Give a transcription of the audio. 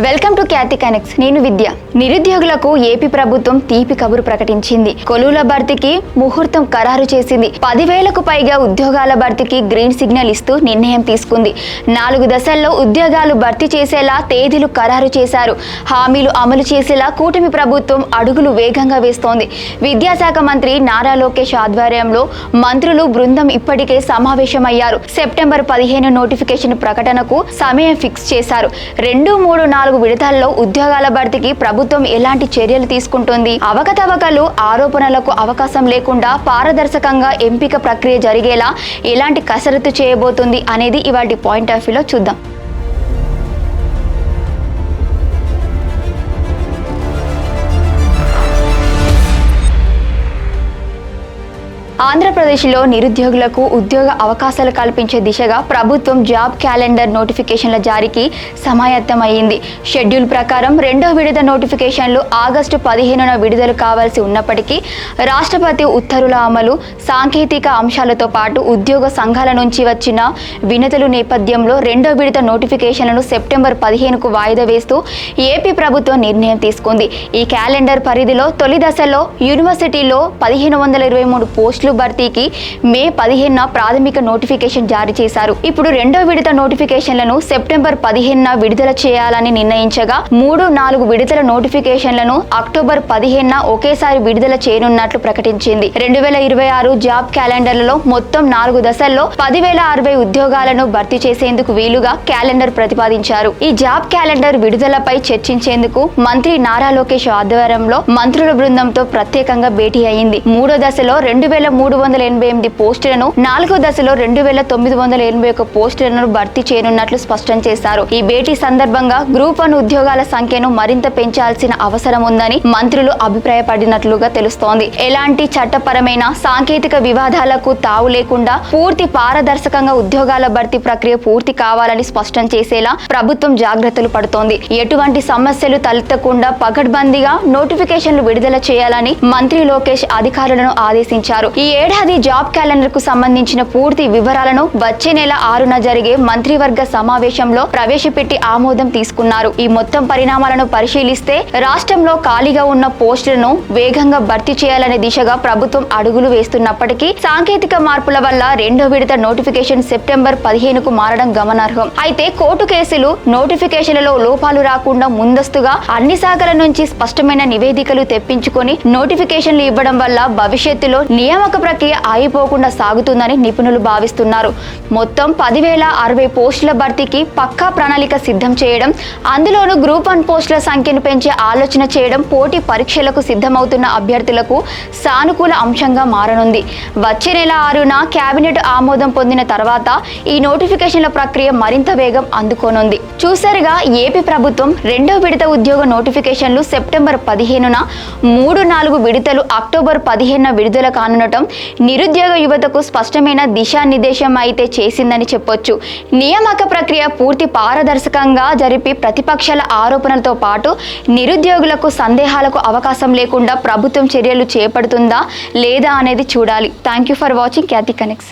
Welcome to Khyati connects. నేను విద్య. నిరుద్యోగులకు AP ప్రభుత్వం తీపి కబురు ప్రకటించింది. కొలువుల భర్తీకి ముహూర్తం ఖరారు చేసింది. 10,000కు పైగా ఉద్యోగాల భర్తీకి గ్రీన్ సిగ్నల్ ఇస్తూ నిర్ణయం తీసుకుంది. 4 దశల్లో ఉద్యోగాలు భర్తీ చేసేలా తేదీలు ఖరారు చేశారు. హామీలు అమలు చేసేలా కూటమి ప్రభుత్వం అడుగులు వేగంగా వేస్తోంది. విద్యాశాఖ మంత్రి నారా లోకేష్ ఆధ్వర్యంలో మంత్రులు బృందం ఇప్పటికే సమావేశమయ్యారు. సెప్టెంబర్ 15 నోటిఫికేషన్ ప్రకటనకు సమయం ఫిక్స్ చేశారు. 2, 3, 4 విడతల్లో ఉద్యోగాల భర్తీకి ప్రభుత్వం ఎలాంటి చర్యలు తీసుకుంటుంది, అవకతవకలు ఆరోపణలకు అవకాశం లేకుండా పారదర్శకంగా ఎంపిక ప్రక్రియ జరిగేలా ఎలాంటి కసరత్తు చేయబోతుంది అనేది ఇవాల్టి పాయింట్ ఆఫ్ వ్యూలో చూద్దాం. ఆంధ్రప్రదేశ్లో నిరుద్యోగులకు ఉద్యోగ అవకాశాలు కల్పించే దిశగా ప్రభుత్వం జాబ్ క్యాలెండర్ నోటిఫికేషన్ల జారీకి సమాయత్తమైంది. షెడ్యూల్ ప్రకారం 2వ విడత నోటిఫికేషన్లు ఆగస్టు 15న విడుదల కావాల్సి ఉన్నప్పటికీ రాష్ట్రపతి ఉత్తర్వుల అమలు, సాంకేతిక అంశాలతో పాటు ఉద్యోగ సంఘాల నుంచి వచ్చిన వినతుల నేపథ్యంలో 2వ విడత నోటిఫికేషన్లను సెప్టెంబర్ 15కు వాయిదా వేస్తూ ఏపీ ప్రభుత్వం నిర్ణయం తీసుకుంది. ఈ క్యాలెండర్ పరిధిలో తొలి దశలో యూనివర్సిటీలో 1523 పోస్టులు భర్తీకి మే 15న ప్రాథమిక నోటిఫికేషన్ జారీ చేశారు. ఇప్పుడు 2వ విడత నోటిఫికేషన్లను సెప్టెంబర్ 15న విడుదల చేయాలని నిర్ణయించగా 3, 4 విడతల నోటిఫికేషన్లను అక్టోబర్ 15న ఒకేసారి విడుదల చేయనున్నట్లు ప్రకటించింది. 2026 జాబ్ క్యాలెండర్లలో మొత్తం 4 దశల్లో 10,060 ఉద్యోగాలను భర్తీ చేసేందుకు వీలుగా క్యాలెండర్ ప్రతిపాదించారు. ఈ జాబ్ క్యాలెండర్ విడుదలపై చర్చించేందుకు మంత్రి నారా లోకేష్ ఆధ్వర్యంలో మంత్రుల బృందంతో ప్రత్యేకంగా భేటీ అయింది. 3వ దశలో 2,388 పోస్టులను, 4వ దశలో 2,981 పోస్టులను భర్తీ చేయనున్నట్లు స్పష్టం చేశారు. ఈ భేటీ సందర్భంగా గ్రూప్ 1 ఉద్యోగాల సంఖ్యను మరింత పెంచాల్సిన అవసరం ఉందని మంత్రులు అభిప్రాయపడినట్లుగా తెలుస్తోంది. ఎలాంటి చట్టపరమైన సాంకేతిక వివాదాలకు తావు లేకుండా పూర్తి పారదర్శకంగా ఉద్యోగాల భర్తీ ప్రక్రియ పూర్తి కావాలని స్పష్టం చేసేలా ప్రభుత్వం జాగ్రత్తలు పడుతోంది. ఎటువంటి సమస్యలు తలెత్తకుండా పకడ్బందీగా నోటిఫికేషన్లు విడుదల చేయాలని మంత్రి లోకేష్ అధికారులను ఆదేశించారు. ఈ ఏడాది జాబ్ క్యాలెండర్ కు సంబంధించిన పూర్తి వివరాలను వచ్చే నెల 6న జరిగే మంత్రివర్గ సమావేశంలో ప్రవేశపెట్టి ఆమోదం తీసుకున్నారు. ఈ మొత్తం పరిణామాలను పరిశీలిస్తే రాష్ట్రంలో ఖాళీగా ఉన్న పోస్టులను వేగంగా భర్తీ చేయాలనే దిశగా ప్రభుత్వం అడుగులు వేస్తున్నప్పటికీ సాంకేతిక మార్పుల వల్ల 2వ విడత నోటిఫికేషన్ సెప్టెంబర్ 15కు మారడం గమనార్హం. అయితే కోర్టు కేసులు, నోటిఫికేషన్లలో లోపాలు రాకుండా ముందస్తుగా అన్ని శాఖల నుంచి స్పష్టమైన నివేదికలు తెప్పించుకొని నోటిఫికేషన్లు ఇవ్వడం వల్ల భవిష్యత్తులో నియామక ప్రక్రియ ఆగిపోకుండా సాగుతుందని నిపుణులు భావిస్తున్నారు. మొత్తం 10,060 పోస్టుల భర్తీకి పక్కా ప్రణాళిక సిద్ధం చేయడం, అందులోనూ గ్రూప్ 1 పోస్టుల సంఖ్యను పెంచే ఆలోచన చేయడం పోటీ పరీక్షలకు సిద్ధమవుతున్న అభ్యర్థులకు సానుకూల అంశంగా మారనుంది. వచ్చే నెల 6న కేబినెట్ ఆమోదం పొందిన తర్వాత ఈ నోటిఫికేషన్ల ప్రక్రియ మరింత వేగం అందుకోనుంది. చూసారుగా, ఏపీ ప్రభుత్వం 2వ విడత ఉద్యోగ నోటిఫికేషన్లు సెప్టెంబర్ 15న, 3, 4 విడతలు అక్టోబర్ 15న విడుదల కానుండటం నిరుద్యోగ యువతకు స్పష్టమైన దిశానిర్దేశం అయితే చేసిందని చెప్పొచ్చు. నియామక ప్రక్రియ పూర్తి పారదర్శకంగా జరిపి ప్రతిపక్షాల ఆరోపణలతో పాటు నిరుద్యోగులకు సందేహాలకు అవకాశం లేకుండా ప్రభుత్వం చర్యలు చేపడుతుందా లేదా అనేది చూడాలి. Thank you for watching Khyati connects.